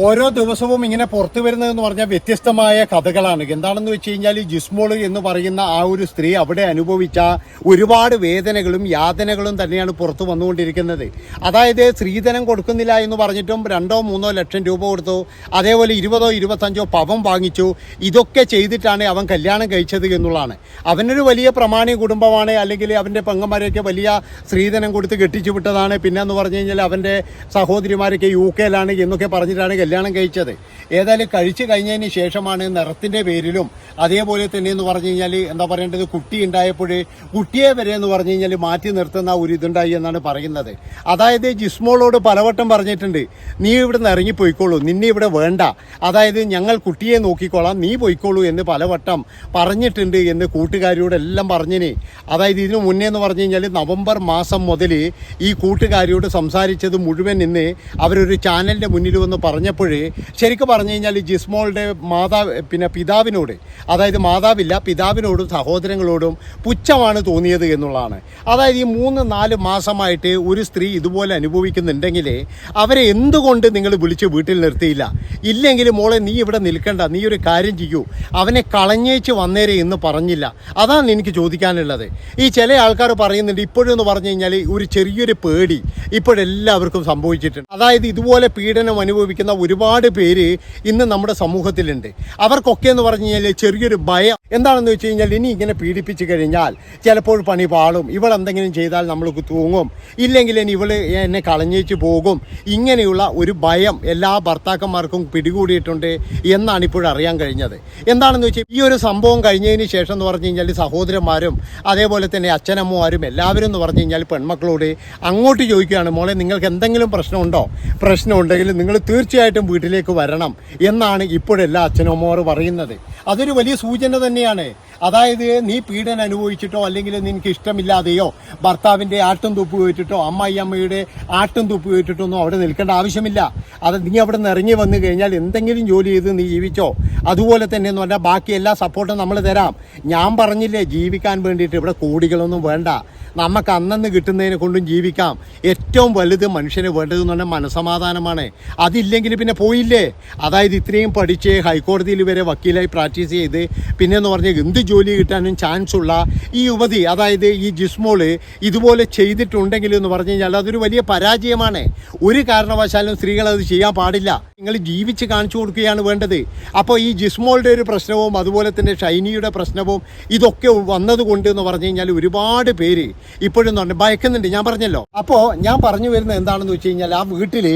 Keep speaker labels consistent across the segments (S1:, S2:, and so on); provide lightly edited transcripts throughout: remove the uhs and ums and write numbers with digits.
S1: ഓരോ ദിവസവും ഇങ്ങനെ പുറത്തു വരുന്നതെന്ന് പറഞ്ഞാൽ വ്യത്യസ്തമായ കഥകളാണ്. എന്താണെന്ന് വെച്ച് കഴിഞ്ഞാൽ ജിസ്മോള് എന്ന് പറയുന്ന ആ ഒരു സ്ത്രീ അവിടെ അനുഭവിച്ച ഒരുപാട് വേദനകളും യാതനകളും തന്നെയാണ് പുറത്തു വന്നുകൊണ്ടിരിക്കുന്നത്. അതായത് സ്ത്രീധനം കൊടുക്കുന്നില്ല എന്ന് പറഞ്ഞിട്ടും 2-3 ലക്ഷം രൂപ കൊടുത്തു, അതേപോലെ 20-25 പവൻ വാങ്ങിച്ചു. ഇതൊക്കെ ചെയ്തിട്ടാണ് അവൻ കല്യാണം കഴിച്ചത് എന്നുള്ളതാണ്. അവനൊരു വലിയ പ്രമാണി കുടുംബമാണ്, അല്ലെങ്കിൽ അവൻ്റെ പെങ്ങന്മാരെയൊക്കെ വലിയ സ്ത്രീധനം കൊടുത്ത് കെട്ടിച്ചു വിട്ടതാണ്. പിന്നെ എന്ന് പറഞ്ഞു കഴിഞ്ഞാൽ അവൻ്റെ സഹോദരിമാരൊക്കെ UK എന്നൊക്കെ പറഞ്ഞിട്ടാണ് കല്യാണം കഴിച്ചത്. ഏതായാലും കഴിച്ചു കഴിഞ്ഞതിന് ശേഷമാണ് നിറത്തിൻ്റെ പേരിലും അതേപോലെ തന്നെ എന്ന് പറഞ്ഞു കഴിഞ്ഞാൽ എന്താ പറയേണ്ടത്, കുട്ടി ഉണ്ടായപ്പോൾ കുട്ടിയെ വരെ എന്ന് പറഞ്ഞു കഴിഞ്ഞാൽ മാറ്റി നിർത്തുന്ന ഒരു ഇതുണ്ടായി എന്നാണ് പറയുന്നത്. അതായത് ജിസ്മോളോട് പലവട്ടം പറഞ്ഞിട്ടുണ്ട്, നീ ഇവിടെ നിന്ന് ഇറങ്ങിപ്പോയിക്കോളൂ, നിന്നെ ഇവിടെ വേണ്ട, അതായത് ഞങ്ങൾ കുട്ടിയെ നോക്കിക്കോളാം, നീ പോയിക്കോളൂ എന്ന് പലവട്ടം പറഞ്ഞിട്ടുണ്ട് എന്ന് കൂട്ടുകാരിയോടെല്ലാം പറഞ്ഞിന്. അതായത് ഇതിനു മുന്നേ എന്ന് പറഞ്ഞു കഴിഞ്ഞാൽ നവംബർ മാസം മുതൽ ഈ കൂട്ടുകാരിയോട് സംസാരിച്ചത് മുഴുവൻ ഇന്ന് അവരൊരു ചാനലിൻ്റെ മുന്നിൽ വന്ന് പറഞ്ഞപ്പോൾ ശരിക്കും പറഞ്ഞു കഴിഞ്ഞാൽ ജിസ്മോളുടെ പിതാവിനോട്, അതായത് മാതാവില്ല പിതാവിനോടും സഹോദരങ്ങളോടും പുച്ഛമാണ് തോന്നിയത് എന്നുള്ളതാണ്. അതായത് ഈ 3-4 മാസമായിട്ട് ഒരു സ്ത്രീ ഇതുപോലെ അനുഭവിക്കുന്നുണ്ടെങ്കിൽ അവരെ എന്തുകൊണ്ട് നിങ്ങൾ വിളിച്ച് വീട്ടിൽ നിർത്തിയില്ല? ഇല്ലെങ്കിൽ മോളെ നീ ഇവിടെ നിൽക്കണ്ട, നീ ഒരു കാര്യം ചെയ്യൂ, അവനെ കളഞ്ഞേച്ച് വന്നേരെ എന്ന് പറഞ്ഞില്ല. അതാണ് എനിക്ക് ചോദിക്കാനുള്ളത്. ഈ ചില ആൾക്കാർ പറയുന്നുണ്ട് ഇപ്പോഴെന്ന് പറഞ്ഞു കഴിഞ്ഞാൽ ഒരു ചെറിയൊരു പേടി ഇപ്പോഴെല്ലാവർക്കും സംഭവിച്ചിട്ടുണ്ട്. അതായത് ഇതുപോലെ പീഡനം അനുഭവിക്കുന്ന ഒരുപാട് പേര് ഇന്ന് നമ്മുടെ സമൂഹത്തിലുണ്ട്. അവർക്കൊക്കെ എന്ന് പറഞ്ഞു കഴിഞ്ഞാൽ ചെറിയൊരു ഭയം എന്താണെന്ന് വെച്ച് കഴിഞ്ഞാൽ ഇനി ഇങ്ങനെ പീഡിപ്പിച്ചു കഴിഞ്ഞാൽ ചിലപ്പോൾ പണി പാളും, ഇവളെന്തെങ്കിലും ചെയ്താൽ നമ്മൾക്ക് തൂങ്ങും, ഇല്ലെങ്കിൽ ഇനി ഇവള് എന്നെ കളഞ്ഞേച്ച് പോകും, ഇങ്ങനെയുള്ള ഒരു ഭയം എല്ലാ ഭർത്താക്കന്മാർക്കും പിടികൂടിയിട്ടുണ്ട് എന്നാണ് ഇപ്പോഴറിയാൻ കഴിഞ്ഞത്. എന്താണെന്ന് വെച്ചാൽ ഈ ഒരു സംഭവം കഴിഞ്ഞതിന് ശേഷം എന്ന് പറഞ്ഞു കഴിഞ്ഞാൽ സഹോദരന്മാരും അതേപോലെ തന്നെ അച്ഛനമ്മമാരും എല്ലാവരും എന്ന് പറഞ്ഞു കഴിഞ്ഞാൽ പെൺമക്കളോട് അങ്ങോട്ട് ചോദിക്കുകയാണ്, മോളെ നിങ്ങൾക്ക് എന്തെങ്കിലും പ്രശ്നമുണ്ടോ? പ്രശ്നമുണ്ടെങ്കിൽ നിങ്ങൾ തീർച്ചയായിട്ടും വീട്ടിലേക്ക് വരണം എന്നാണ് ഇപ്പോഴെല്ലാ അച്ഛനമ്മമാർ പറയുന്നത്. അതൊരു വലിയ സൂചന തന്നെയാണ്. അതായത് നീ പീഡനം അനുഭവിച്ചിട്ടോ അല്ലെങ്കിൽ നിനക്ക് ഇഷ്ടമില്ലാതെയോ ഭർത്താവിൻ്റെ ആട്ടും തുപ്പ് പോയിട്ടിട്ടോ അമ്മയുടെ ആട്ടും തുപ്പ് പോയിട്ടിട്ടൊന്നും അവിടെ നിൽക്കേണ്ട ആവശ്യമില്ല. അത് നീ അവിടെ നിന്ന് ഇറങ്ങി വന്നു കഴിഞ്ഞാൽ എന്തെങ്കിലും ജോലി ചെയ്ത് നീ ജീവിച്ചോ. അതുപോലെ തന്നെ എന്ന് പറഞ്ഞാൽ ബാക്കി എല്ലാ സപ്പോർട്ടും നമ്മൾ തരാം. ഞാൻ പറഞ്ഞില്ലേ, ജീവിക്കാൻ വേണ്ടിയിട്ട് ഇവിടെ കോടികളൊന്നും വേണ്ട, നമുക്ക് അന്നന്ന് കിട്ടുന്നതിനെ കൊണ്ടും ജീവിക്കാം. ഏറ്റവും വലുത് മനുഷ്യന് വേണ്ടതെന്ന് പറഞ്ഞാൽ മനസ്സമാധാനമാണ്. അതില്ലെങ്കിൽ പിന്നെ പോയില്ലേ. അതായത് ഇത്രയും പഠിച്ച് ഹൈക്കോടതിയിൽ വരെ വക്കീലായി പ്രാക്ടീസ് ചെയ്ത് പിന്നെ എന്ന് പറഞ്ഞാൽ എന്ത് ജോലി കിട്ടാനും ചാൻസ് ഉള്ള ഈ യുവതി, അതായത് ഈ ജിസ്മോള് ഇതുപോലെ ചെയ്തിട്ടുണ്ടെങ്കിൽ എന്ന് പറഞ്ഞു കഴിഞ്ഞാൽ അതൊരു വലിയ പരാജയമാണ്. ഒരു കാരണവശാലും സ്ത്രീകൾ അത് ചെയ്യാൻ പാടില്ല. നിങ്ങൾ ജീവിച്ച് കാണിച്ചു കൊടുക്കുകയാണ് വേണ്ടത്. അപ്പോൾ ഈ ജിസ്മോളുടെ ഒരു പ്രശ്നവും അതുപോലെ തന്നെ ഷൈനിയുടെ പ്രശ്നവും ഇതൊക്കെ വന്നതുകൊണ്ട് എന്ന് പറഞ്ഞു കഴിഞ്ഞാൽ ഒരുപാട് പേര് ഇപ്പോഴും പറഞ്ഞ് ഭയക്കുന്നുണ്ട്. ഞാൻ പറഞ്ഞല്ലോ. അപ്പോൾ ഞാൻ പറഞ്ഞു വരുന്നത് എന്താണെന്ന് വെച്ച് കഴിഞ്ഞാൽ ആ വീട്ടിൽ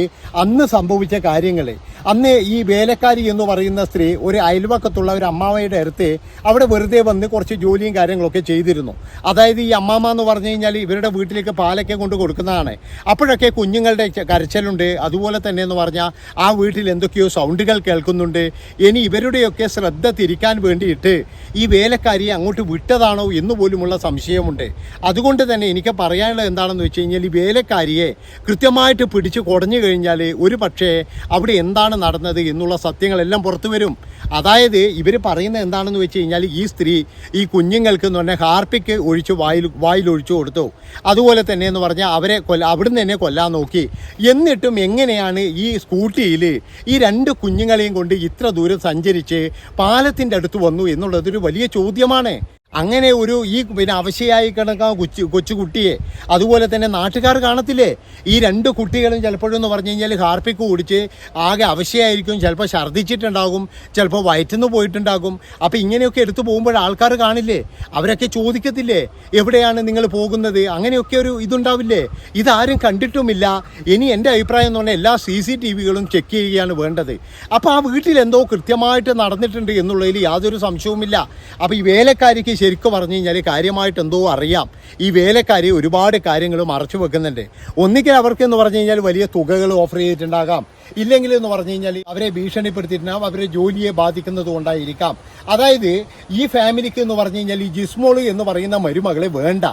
S1: അന്ന് സംഭവിച്ച കാര്യങ്ങൾ, അന്ന് ഈ വേലക്കാരി എന്ന് പറയുന്ന സ്ത്രീ ഒരു അയൽവക്കത്തുള്ള ഒരു അമ്മാവയുടെ അടുത്ത് അവിടെ വെറുതെ വന്ന് കുറച്ച് ജോലിയും കാര്യങ്ങളൊക്കെ ചെയ്തിരുന്നു. അതായത് ഈ അമ്മാമ്മ എന്ന് പറഞ്ഞു കഴിഞ്ഞാൽ ഇവരുടെ വീട്ടിലേക്ക് പാലൊക്കെ കൊണ്ട് കൊടുക്കുന്നതാണ്. അപ്പോഴൊക്കെ കുഞ്ഞുങ്ങളുടെ കരച്ചിലുണ്ട്. അതുപോലെ തന്നെ എന്ന് പറഞ്ഞാൽ ആ വീട്ടിൽ എന്തൊക്കെയോ സൗണ്ടുകൾ കേൾക്കുന്നുണ്ട്. ഇനി ഇവരുടെയൊക്കെ ശ്രദ്ധ തിരിക്കാൻ വേണ്ടിയിട്ട് ഈ വേലക്കാരിയെ അങ്ങോട്ട് വിട്ടതാണോ എന്ന് പോലുമുള്ള സംശയമുണ്ട്. അതുകൊണ്ട് തന്നെ എനിക്ക് പറയാനുള്ളത് എന്താണെന്ന് വെച്ച് കഴിഞ്ഞാൽ ഈ വേലക്കാരിയെ കൃത്യമായിട്ട് പിടിച്ച് കുടഞ്ഞു കഴിഞ്ഞാൽ ഒരു പക്ഷേ അവിടെ എന്താണ് നടന്നത് എന്നുള്ള സത്യങ്ങളെല്ലാം പുറത്തു വരും. അതായത് ഇവർ പറയുന്നത് എന്താണെന്ന് വെച്ച് കഴിഞ്ഞാൽ ഈ സ്ത്രീ ഈ കുഞ്ഞുങ്ങൾക്ക് എന്ന് പറഞ്ഞാൽ ഹാർപ്പിക്ക് ഒഴിച്ച് വായിലൊഴിച്ചു കൊടുത്തു. അതുപോലെ തന്നെ എന്ന് പറഞ്ഞാൽ അവരെ അവിടുന്ന് തന്നെ കൊല്ലാൻ നോക്കി. എന്നിട്ടും എങ്ങനെയാണ് ഈ സ്കൂട്ടിയിൽ ഈ 2 കുഞ്ഞുങ്ങളെയും കൊണ്ട് ഇത്ര ദൂരം സഞ്ചരിച്ച് പാലത്തിൻ്റെ അടുത്ത് വന്നു എന്നുള്ളതൊരു വലിയ ചോദ്യമാണ്. അങ്ങനെ ഒരു ഈ അവശയായി കിടക്കാൻ കൊച്ചുകുട്ടിയെ അതുപോലെ തന്നെ നാട്ടുകാർ കാണത്തില്ലേ? ഈ 2 കുട്ടികളും ചിലപ്പോഴെന്ന് പറഞ്ഞു കഴിഞ്ഞാൽ ഹാർപ്പിക്ക് കുടിച്ച് ആകെ അവശയായിരിക്കും, ചിലപ്പോൾ ഛർദ്ദിച്ചിട്ടുണ്ടാകും, ചിലപ്പോൾ വയറ്റുന്നു പോയിട്ടുണ്ടാകും. അപ്പോൾ ഇങ്ങനെയൊക്കെ എടുത്തു പോകുമ്പോൾ ആൾക്കാർ കാണില്ലേ? അവരൊക്കെ ചോദിക്കത്തില്ലേ എവിടെയാണ് നിങ്ങൾ പോകുന്നത്? അങ്ങനെയൊക്കെ ഒരു ഇതുണ്ടാവില്ലേ? ഇതാരും കണ്ടിട്ടുമില്ല. ഇനി എൻ്റെ അഭിപ്രായം എന്ന് പറഞ്ഞാൽ എല്ലാ CCTVകളും ചെക്ക് ചെയ്യുകയാണ് വേണ്ടത്. അപ്പോൾ ആ വീട്ടിൽ എന്തോ കൃത്യമായിട്ട് നടന്നിട്ടുണ്ട് എന്നുള്ളതിൽ യാതൊരു സംശയവുമില്ല. അപ്പോൾ ഈ വേലക്കാരിക്ക് ശരിക്കും പറഞ്ഞു കഴിഞ്ഞാൽ കാര്യമായിട്ട് എന്തോ അറിയാം. ഈ വേലക്കാരി ഒരുപാട് കാര്യങ്ങൾ മറച്ചു വെക്കുന്നുണ്ട്. ഒന്നിക്കൽ അവർക്ക് എന്ന് പറഞ്ഞു കഴിഞ്ഞാൽ വലിയ തുകകൾ ഓഫർ ചെയ്തിട്ടുണ്ടാകാം, ഇല്ലെങ്കിൽ എന്ന് പറഞ്ഞു കഴിഞ്ഞാൽ അവരെ ഭീഷണിപ്പെടുത്തിയിട്ടുണ്ടാകും, അവരെ ജോലിയെ ബാധിക്കുന്നത് കൊണ്ടായിരിക്കാം. അതായത് ഈ ഫാമിലിക്ക് എന്ന് പറഞ്ഞു കഴിഞ്ഞാൽ ഈ ജിസ്മോള് എന്ന് പറയുന്ന മരുമകളെ വേണ്ട,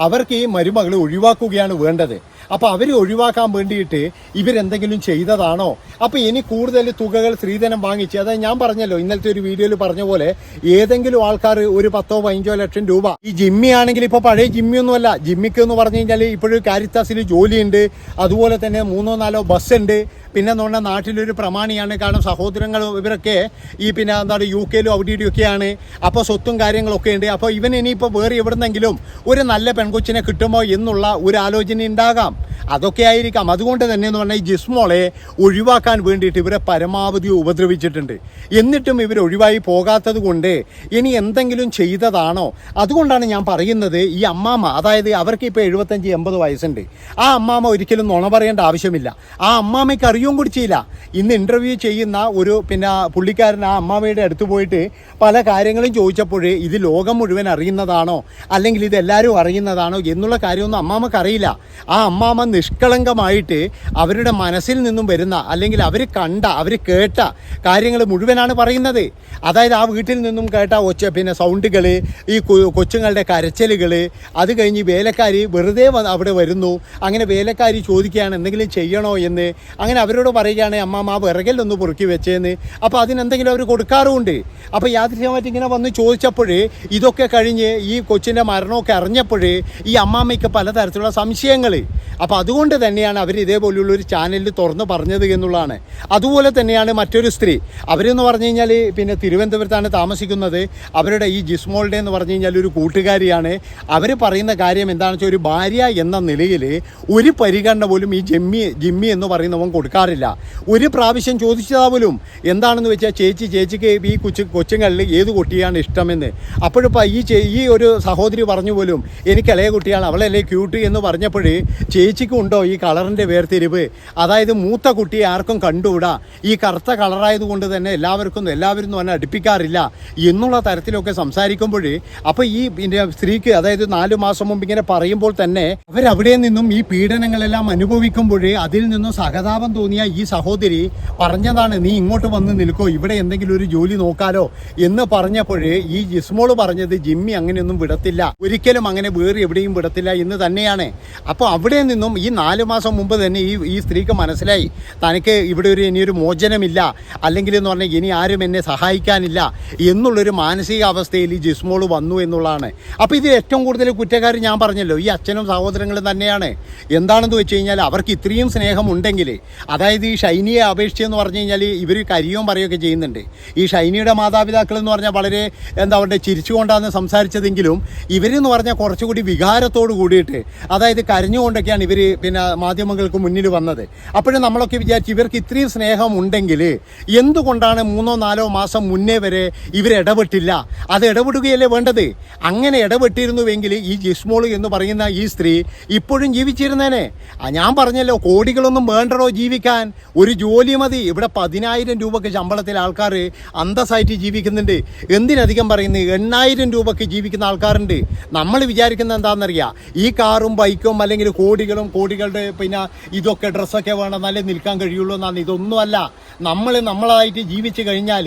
S1: അവർക്ക് ഈ മരുമകളെ ഒഴിവാക്കുകയാണ് വേണ്ടത്. അപ്പോൾ അവർ ഒഴിവാക്കാൻ വേണ്ടിയിട്ട് ഇവരെന്തെങ്കിലും ചെയ്തതാണോ? അപ്പോൾ ഇനി കൂടുതൽ തുകകൾ സ്ത്രീധനം വാങ്ങിച്ച്, അതായത് ഞാൻ പറഞ്ഞല്ലോ ഇന്നലത്തെ ഒരു വീഡിയോയിൽ പറഞ്ഞ പോലെ ഏതെങ്കിലും ആൾക്കാർ ഒരു 10-15 ലക്ഷം രൂപ, ഈ ജിമ്മി ആണെങ്കിൽ ഇപ്പോൾ പഴയ ജിമ്മിയൊന്നുമല്ല, ജിമ്മിക്ക് എന്ന് പറഞ്ഞു കഴിഞ്ഞാൽ ഇപ്പോഴും കാരിത്താസിൽ ജോലിയുണ്ട്, അതുപോലെ തന്നെ 3-4 ബസ്സുണ്ട്. പിന്നെ എന്ന് പറഞ്ഞാൽ നാട്ടിലൊരു പ്രമാണിയാണ്, കാരണം സഹോദരങ്ങൾ ഇവരൊക്കെ ഈ പിന്നെ എന്താണ് UK-ലും അവിടെ ഇവിടെയൊക്കെയാണ്. അപ്പോൾ സ്വത്തും കാര്യങ്ങളൊക്കെ ഉണ്ട്. അപ്പോൾ ഇവൻ ഇനിയിപ്പോൾ വേറെ എവിടുന്നെങ്കിലും ഒരു നല്ല പെൺകൊച്ചിനെ കിട്ടുമോ എന്നുള്ള ഒരു ആലോചന ഉണ്ടാകാം, അതൊക്കെ ആയിരിക്കാം. അതുകൊണ്ട് തന്നെ എന്ന് പറഞ്ഞാൽ ഈ ജിസ്മോളെ ഒഴിവാക്കാൻ വേണ്ടിയിട്ട് ഇവരെ പരമാവധി ഉപദ്രവിച്ചിട്ടുണ്ട്. എന്നിട്ടും ഇവർ ഒഴിവായി പോകാത്തത് കൊണ്ട് ഇനി എന്തെങ്കിലും ചെയ്തതാണോ? അതുകൊണ്ടാണ് ഞാൻ പറയുന്നത്, ഈ അമ്മാമ്മ, അതായത് അവർക്ക് ഇപ്പോൾ 75-80 വയസ്സുണ്ട്. ആ അമ്മാമ്മ ഒരിക്കലും നുണ പറയേണ്ട ആവശ്യമില്ല. ആ അമ്മാമ്മയ്ക്ക് അറിയുകയും കുടിച്ചില്ല. ഇന്ന് ഇൻ്റർവ്യൂ ചെയ്യുന്ന ഒരു പിന്നെ പുള്ളിക്കാരൻ ആ അമ്മാമ്മയുടെ അടുത്ത് പോയിട്ട് പല കാര്യങ്ങളും ചോദിച്ചപ്പോൾ ഇത് ലോകം മുഴുവൻ അറിയുന്നതാണോ അല്ലെങ്കിൽ ഇതെല്ലാവരും അറിയുന്നതാണോ എന്നുള്ള കാര്യമൊന്നും അമ്മാമ്മക്ക് അറിയില്ല. ആ അമ്മാമ്മ നിഷ്കളങ്കമായിട്ട് അവരുടെ മനസ്സിൽ നിന്നും വരുന്ന, അല്ലെങ്കിൽ അവർ കണ്ട, അവർ കേട്ട കാര്യങ്ങൾ മുഴുവനാണ് പറയുന്നത്. അതായത് ആ വീട്ടിൽ നിന്നും കേട്ട പിന്നെ സൗണ്ടുകൾ, ഈ കൊച്ചുങ്ങളുടെ കരച്ചിലുകൾ, അത് കഴിഞ്ഞ് വേലക്കാരി വെറുതെ അവിടെ വരുന്നു, അങ്ങനെ വേലക്കാരി ചോദിക്കുകയാണ് എന്തെങ്കിലും ചെയ്യണോ എന്ന്. അങ്ങനെ അവരോട് പറയുകയാണ് അമ്മാമ്മ ആ വിറകലൊന്ന് പൊറുക്കി വെച്ചേന്ന്. അപ്പോൾ അതിനെന്തെങ്കിലും അവർ കൊടുക്കാറുമുണ്ട്. അപ്പോൾ യാദൃശ്യമായിട്ട് ഇങ്ങനെ വന്ന് ചോദിച്ചപ്പോൾ ഇതൊക്കെ കഴിഞ്ഞ് ഈ കൊച്ചിൻ്റെ മരണമൊക്കെ അറിഞ്ഞപ്പോൾ ഈ അമ്മാമ്മയ്ക്ക് പലതരത്തിലുള്ള സംശയങ്ങൾ. അപ്പോൾ അതുകൊണ്ട് തന്നെയാണ് അവർ ഇതേപോലെയുള്ളൊരു ചാനലിൽ തുറന്ന് പറഞ്ഞത് എന്നുള്ളതാണ്. അതുപോലെ തന്നെയാണ് മറ്റൊരു സ്ത്രീ, അവരെന്ന് പറഞ്ഞു കഴിഞ്ഞാൽ പിന്നെ തിരുവനന്തപുരത്താണ് താമസിക്കുന്നത്. അവരുടെ ഈ ജിസ്മോളുടെ എന്ന് പറഞ്ഞു കഴിഞ്ഞാൽ ഒരു കൂട്ടുകാരിയാണ്. അവർ പറയുന്ന കാര്യം എന്താണെന്ന് വെച്ചാൽ, ഒരു ഭാര്യ എന്ന നിലയിൽ ഒരു പരിഗണന പോലും ഈ ജിമ്മി എന്ന് പറയുന്നവൻ കൊടുക്കാറില്ല. ഒരു പ്രാവശ്യം ചോദിച്ചതാ പോലും എന്താണെന്ന് വെച്ചാൽ, ചേച്ചിക്ക് ഈ കൊച്ചുങ്ങളിൽ ഏത് കുട്ടിയാണ് ഇഷ്ടമെന്ന്. അപ്പോഴിപ്പോൾ ഈ ഒരു സഹോദരി പറഞ്ഞു പോലും എനിക്ക് ഇളയ കുട്ടിയാണ്, അവളല്ലേ ക്യൂട്ട് എന്ന് പറഞ്ഞപ്പോൾ ചേച്ചിക്കുണ്ടോ ഈ കളറിൻ്റെ വേർതിരിവ്? അതായത് മൂത്ത കുട്ടിയെ ആർക്കും കണ്ടുകൂടാ, ഈ കറുത്ത കളറായതുകൊണ്ട് തന്നെ എല്ലാവരും തന്നെ അടുപ്പിക്കാറില്ല എന്നുള്ള തരത്തിലൊക്കെ സംസാരിക്കുമ്പോൾ, അപ്പോൾ ഈ പിന്നെ സ്ത്രീക്ക്, അതായത് 4 മാസം മുമ്പ് ഇങ്ങനെ പറയുമ്പോൾ തന്നെ അവരവിടെ നിന്നും ഈ പീഡനങ്ങളെല്ലാം അനുഭവിക്കുമ്പോൾ അതിൽ നിന്നും സഹതാപം തോന്നിയ ഈ സഹോദരി പറഞ്ഞതാണ്, നീ ഇങ്ങോട്ട് വന്ന് നിൽക്കോ, ഇവിടെ എന്തെങ്കിലും ഒരു ജോലി നോക്കാലോ എന്ന് പറഞ്ഞപ്പോൾ ഈ ജിസ്മോള് പറഞ്ഞത് ജിമ്മി അങ്ങനെയൊന്നും വിടത്തില്ല, ഒരിക്കലും അങ്ങനെ വേറെ എവിടെയും വിടത്തില്ല എന്ന് തന്നെയാണ്. അപ്പോൾ അവിടെ നിന്നും ഈ 4 മാസം മുമ്പ് തന്നെ ഈ സ്ത്രീക്ക് മനസ്സിലായി, തനിക്ക് ഇവിടെ ഇനിയൊരു മോചനമില്ല, അല്ലെങ്കിൽ എന്ന് പറഞ്ഞാൽ ഇനി ആരും എന്നെ സഹായിക്കാനില്ല എന്നുള്ളൊരു മാനസികാവസ്ഥയിൽ ഈ ജിസ്മോള് വന്നു എന്നുള്ളതാണ്. അപ്പോൾ ഇത് ഏറ്റവും കൂടുതൽ കുറ്റക്കാർ ഞാൻ പറഞ്ഞല്ലോ ഈ അച്ഛനും സഹോദരങ്ങളും തന്നെയാണ്. എന്താണെന്ന് വെച്ച് കഴിഞ്ഞാൽ, അവർക്ക് ഇത്രയും സ്നേഹമുണ്ടെങ്കിൽ, അതായത് ഈ ഷൈനിയെ അപേക്ഷിച്ചെന്ന് പറഞ്ഞു കഴിഞ്ഞാൽ ഇവർ കരിയും പറയുകയൊക്കെ ചെയ്യുന്നുണ്ട്. ഈ ഷൈനിയുടെ മാതാപിതാക്കൾ എന്ന് പറഞ്ഞാൽ വളരെ പറയുക ചിരിച്ചുകൊണ്ടാണ് സംസാരിച്ചതെങ്കിലും ഇവരെന്ന് പറഞ്ഞാൽ കുറച്ചുകൂടി വികാരത്തോട് കൂടിയിട്ട്, അതായത് കരഞ്ഞുകൊണ്ടൊക്കെയാണ് ഇവർ പിന്നെ മാധ്യമങ്ങൾക്ക് മുന്നിൽ വന്നത്. അപ്പോഴും നമ്മളൊക്കെ വിചാരിച്ചു ഇവർക്ക് ഇത്രയും സ്നേഹം ഉണ്ടെങ്കിൽ എന്തുകൊണ്ടാണ് 3-4 മാസം മുന്നേ വരെ ഇവർ ഇടപെട്ടില്ല? അത് ഇടപെടുകയല്ലേ വേണ്ടത്. അങ്ങനെ ഇടപെട്ടിരുന്നുവെങ്കിൽ ഈ ജിസ്മോൾ എന്ന് പറയുന്ന ഈ സ്ത്രീ ഇപ്പോഴും ജീവിച്ചിരുന്നേനെ. ഞാൻ പറഞ്ഞല്ലോ, കോടികളൊന്നും വേണ്ടടോ ജീവിക്കാൻ, ഒരു ജോലി മതി. ഇവിടെ 10,000 രൂപയ്ക്ക് ശമ്പളത്തിൽ ആൾക്കാർ അന്തസ്സായിട്ട് ജീവിക്കുന്നുണ്ട്. എന്തിനധികം പറയുന്നത്, 8,000 രൂപയ്ക്ക് ജീവിക്കുന്ന ആൾക്കാരുണ്ട്. നമ്മൾ വിചാരിക്കുന്നത് എന്താണെന്നറിയാം, ഈ കാറും ബൈക്കും അല്ലെങ്കിൽ കോടികളുടെ പിന്നെ ഇതൊക്കെ ഡ്രസ്സൊക്കെ വേണം നല്ല നിൽക്കാൻ കഴിയുള്ളൂ എന്നാണ്. ഇതൊന്നുമല്ല. നമ്മളായിട്ട് ജീവിച്ചു കഴിഞ്ഞാൽ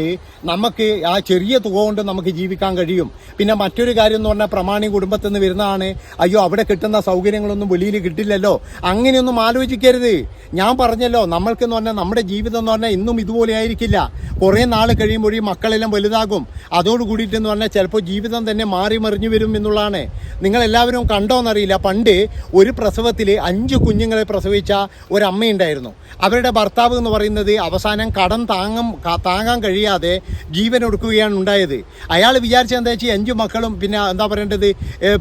S1: നമുക്ക് ആ ചെറിയ തുക കൊണ്ട് നമുക്ക് ജീവിക്കാൻ കഴിയും. പിന്നെ മറ്റൊരു കാര്യം എന്ന് പറഞ്ഞാൽ, പ്രമാണി കുടുംബത്തിൽ നിന്ന് വരുന്നതാണ്, അയ്യോ അവിടെ കിട്ടുന്ന സൗകര്യങ്ങളൊന്നും വെളിയിൽ കിട്ടില്ലല്ലോ, അങ്ങനെയൊന്നും ആലോചിക്കരുത്. ഞാൻ പറഞ്ഞല്ലോ, നമ്മൾക്കെന്ന് പറഞ്ഞാൽ നമ്മുടെ ജീവിതം എന്ന് പറഞ്ഞാൽ ഇന്നും ഇതുപോലെ ആയിരിക്കില്ല. കുറേ നാൾ കഴിയുമ്പോൾ ഈ മക്കളെല്ലാം വലുതാകും. അതോടുകൂടിയിട്ടെന്ന് പറഞ്ഞാൽ ചിലപ്പോൾ ജീവിതം തന്നെ മാറി മറിഞ്ഞു വരും എന്നുള്ളതാണ്. നിങ്ങളെല്ലാവരും കണ്ടോന്നറിയില്ല, പണ്ട് ഒരു പ്രസവത്തിൽ 5 കുഞ്ഞുങ്ങളെ പ്രസവിച്ച ഒരമ്മയുണ്ടായിരുന്നു. അവരുടെ ഭർത്താവ് എന്ന് പറയുന്നത് അവസാനം കടം താങ്ങാൻ കഴിയാതെ ജീവൻ ഒടുക്കുകയാണ് ഉണ്ടായത്. അയാൾ വിചാരിച്ച എന്താ വെച്ചാൽ 5 മക്കളും പിന്നെ എന്താ പറയേണ്ടത്,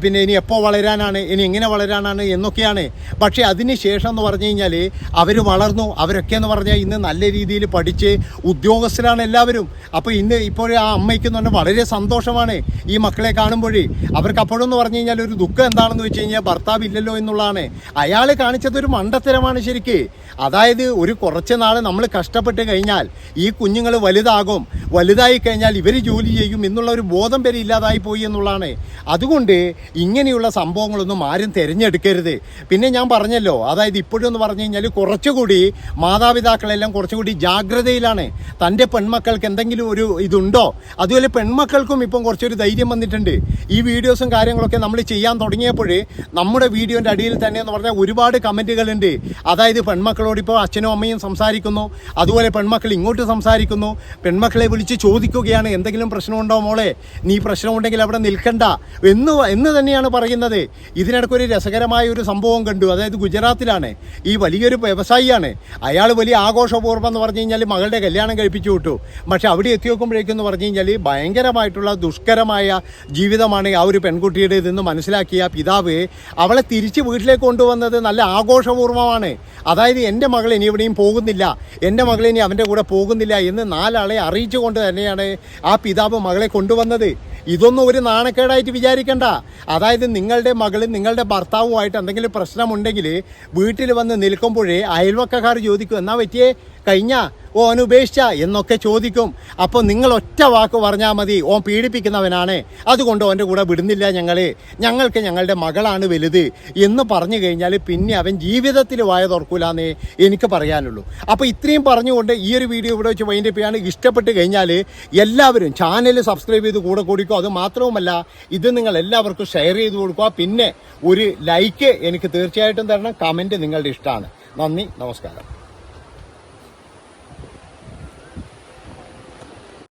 S1: പിന്നെ ഇനി എപ്പോൾ വളരാനാണ്, ഇനി എങ്ങനെ വളരാനാണ് എന്നൊക്കെയാണ്. പക്ഷേ അതിന് ശേഷം എന്ന് പറഞ്ഞു കഴിഞ്ഞാൽ അവർ വളർന്നു. അവരൊക്കെ എന്ന് പറഞ്ഞാൽ ഇന്ന് നല്ല രീതിയിൽ പഠിച്ച് ഉദ്യോഗസ്ഥരാണ് എല്ലാവരും. അപ്പോൾ ഇപ്പോൾ ആ അമ്മയ്ക്ക് എന്ന് പറഞ്ഞാൽ വളരെ സന്തോഷമാണ് ഈ മക്കളെ കാണുമ്പോഴേ. അവർക്ക് അപ്പോഴെന്ന് പറഞ്ഞു കഴിഞ്ഞാൽ ഒരു ദുഃഖം എന്താണെന്ന് വെച്ച് കഴിഞ്ഞാൽ ഭർത്താവ് ഇല്ലല്ലോ എന്നുള്ളതാണ്. അയാൾ കാണിച്ചത് ഒരു മണ്ടത്തരമാണ് ശരിക്ക്. അതായത് ഒരു കുറച്ച് നാൾ നമ്മൾ കഷ്ടപ്പെട്ട് കഴിഞ്ഞാൽ ഈ കുഞ്ഞുങ്ങൾ വലുതായി കഴിഞ്ഞാൽ ഇവർ ജോലി ചെയ്യും എന്നുള്ള ഒരു ബോധം വരെ ഇല്ലാതായി പോയി എന്നുള്ളതാണ്. അതുകൊണ്ട് ഇങ്ങനെയുള്ള സംഭവങ്ങളൊന്നും ആരും തിരഞ്ഞെടുക്കരുത്. പിന്നെ ഞാൻ പറഞ്ഞല്ലോ, അതായത് ഇപ്പോഴെന്ന് പറഞ്ഞു കഴിഞ്ഞാൽ കുറച്ചുകൂടി മാതാപിതാക്കളെല്ലാം കുറച്ചുകൂടി ജാഗ്രതയിലാണ്. തൻ്റെ പെൺമക്കൾക്ക് എന്തെങ്കിലും ഒരു ഇതുണ്ടോ, അതുപോലെ പെൺമക്കൾക്കും ഇപ്പം കുറച്ചൊരു ധൈര്യം വന്നിട്ടുണ്ട്. ഈ വീഡിയോസും കാര്യങ്ങളൊക്കെ നമ്മൾ ചെയ്യാൻ തുടങ്ങിയപ്പോൾ നമ്മുടെ വീഡിയോൻ്റെ അടിയിൽ തന്നെ എന്ന് പറഞ്ഞാൽ പറയാം, ഒരുപാട് കമൻറ്റുകളുണ്ട്. അതായത് പെൺമക്കളോട് ഇപ്പോൾ അച്ഛനും അമ്മയും സംസാരിക്കുന്നു, അതുപോലെ പെൺമക്കൾ ഇങ്ങോട്ട് സംസാരിക്കുന്നു, പെൺമക്കളെ വിളിച്ച് ചോദിക്കുകയാണ് എന്തെങ്കിലും പ്രശ്നമുണ്ടോ മോളെ, നീ പ്രശ്നമുണ്ടെങ്കിൽ അവിടെ നിൽക്കണ്ട എന്ന് തന്നെയാണ് പറയുന്നത്. ഇതിനിടയ്ക്കൊരു രസകരമായ ഒരു സംഭവം കണ്ടു. അതായത് ഗുജറാത്തിലാണ്, ഈ വലിയൊരു വ്യവസായിയാണ്, അയാൾ വലിയ ആഘോഷപൂർവ്വം എന്ന് പറഞ്ഞു കഴിഞ്ഞാൽ മകളുടെ കല്യാണം കഴിപ്പിച്ചു വിട്ടു. പക്ഷെ അവിടെ എത്തി നോക്കുമ്പോഴേക്കെന്ന് പറഞ്ഞു കഴിഞ്ഞാൽ ഭയങ്കരമായിട്ടുള്ള ദുഷ്കരമായ ജീവിതമാണ് ആ ഒരു പെൺകുട്ടിയുടെ ഇതെന്ന് മനസ്സിലാക്കിയ പിതാവ് അവളെ തിരിച്ച് വീട്ടിലേക്ക് കൊണ്ടുവന്നത് നല്ല ആഘോഷപൂർവ്വമാണ്. അതായത് എൻ്റെ മകൾ ഇനി എവിടെയും പോകുന്നില്ല, എൻ്റെ മകൾ ഇനി അവൻ്റെ കൂടെ പോകുന്നില്ല എന്ന് 4 ആളെ അറിയിച്ചുകൊണ്ട് തന്നെയാണ് ആ പിതാവ് മകളെ കൊണ്ടുവന്നത്. ഇതൊന്നും ഒരു നാണക്കേടായിട്ട് വിചാരിക്കണ്ട. അതായത് നിങ്ങളുടെ മകൾ നിങ്ങളുടെ ഭർത്താവുമായിട്ട് എന്തെങ്കിലും പ്രശ്നമുണ്ടെങ്കിൽ വീട്ടിൽ വന്ന് നിൽക്കുമ്പോഴേ അയൽവക്കക്കാർ ചോദിക്കും, എന്നാ പറ്റിയേ, കഴിഞ്ഞ ഓൻ ഉപേക്ഷിച്ച എന്നൊക്കെ ചോദിക്കും. അപ്പോൾ നിങ്ങൾ ഒറ്റ വാക്ക് പറഞ്ഞാൽ മതി, ഓൻ പീഡിപ്പിക്കുന്നവനാണ്, അതുകൊണ്ട് ഓൻ്റെ കൂടെ വിടുന്നില്ല ഞങ്ങൾക്ക് ഞങ്ങളുടെ മകളാണ് വലുത് എന്ന് പറഞ്ഞു കഴിഞ്ഞാൽ പിന്നെ അവൻ ജീവിതത്തിൽ വായ തുറക്കൂലെന്നേ എനിക്ക് പറയാനുള്ളൂ. അപ്പോൾ ഇത്രയും പറഞ്ഞുകൊണ്ട് ഈ ഒരു വീഡിയോ ഇവിടെ വെച്ച് വൈൻഡപ്പ് ചെയ്യാണ്. ഇഷ്ടപ്പെട്ട് കഴിഞ്ഞാൽ എല്ലാവരും ചാനൽ സബ്സ്ക്രൈബ് ചെയ്ത് കൂടെ കൂടിക്കോ. അത് മാത്രവുമല്ല, ഇത് നിങ്ങൾ എല്ലാവർക്കും ഷെയർ ചെയ്ത് കൊടുക്കുക. പിന്നെ ഒരു ലൈക്ക് എനിക്ക് തീർച്ചയായിട്ടും തരണം, കമൻറ്റ് നിങ്ങളുടെ ഇഷ്ടമാണ്. നന്ദി, നമസ്കാരം.